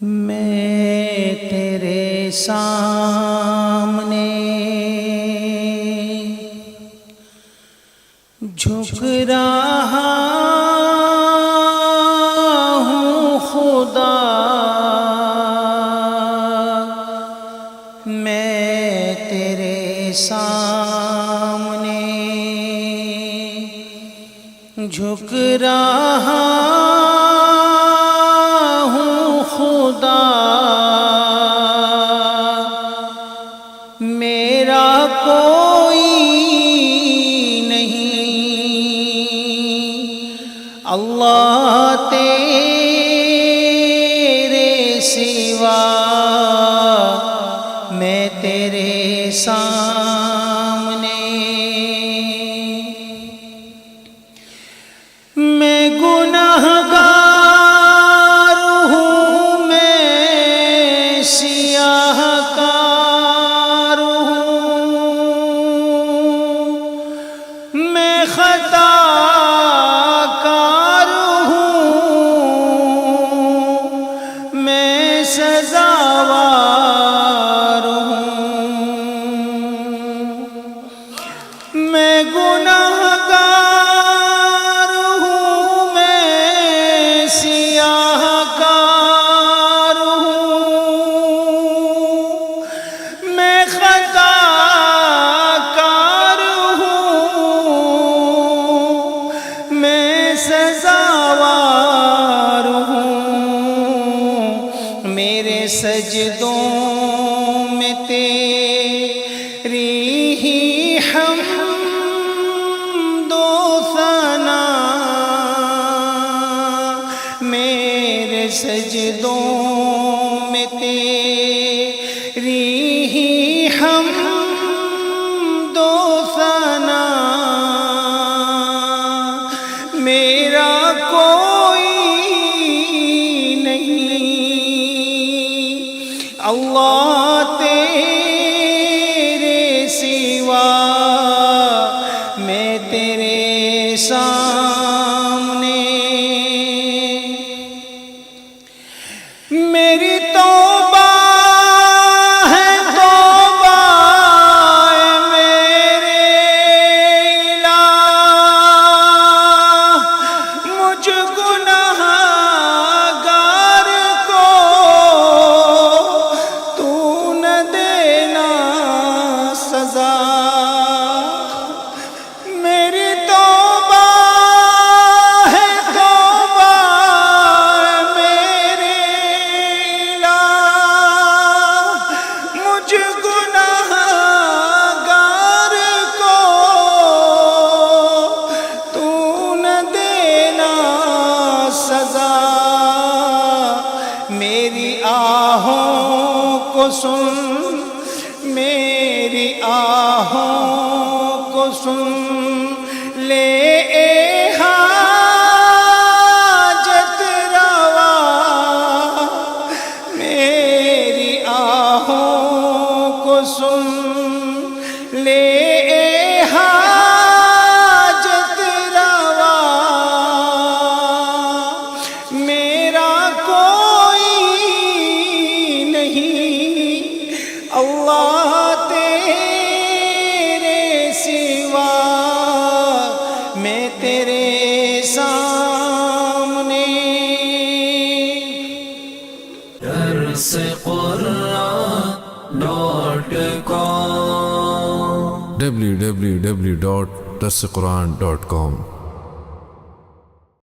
میں تیرے سامنے جھک رہا ہوں خدا، میں تیرے سامنے جھک رہا ہوں خدا، میرا کوئی نہیں اللہ تیرے سوا، میں تیرے سامنے میں گنہگار ہوں، میں سیاہ کار ہوں، میں خطا کار ہوں، میں سزاوار ہوں، میں گنہگار ہوں، میں سیاہ کار ہوں، میں خطا کار ہوں، میں سزاوار ہوں، میرے سجدوں میں تیری ہی حمد و ثنا، میرے سجدوں میں تیری ہی حمد و ثنا، میرا کوئی نہیں اللہ تیرے سوا، میں تیرے سامنے میری توبہ ہے توبہ اے میرے الہ، مجھ گنہگار کو تو نہ دینا سزا، میری توبہ ہے توبہ اے میرے الہ، مجھ گنہگار کو تو نہ دینا سزا، میری آہوں کو سن، میری آہوں کو سن لے اے حاجت روا، میری آہوں کو سن لے اے حاجت روا، میرا کوئی نہیں اللہ تیرے سوا، میں تیرے سامنے www.darsequran.com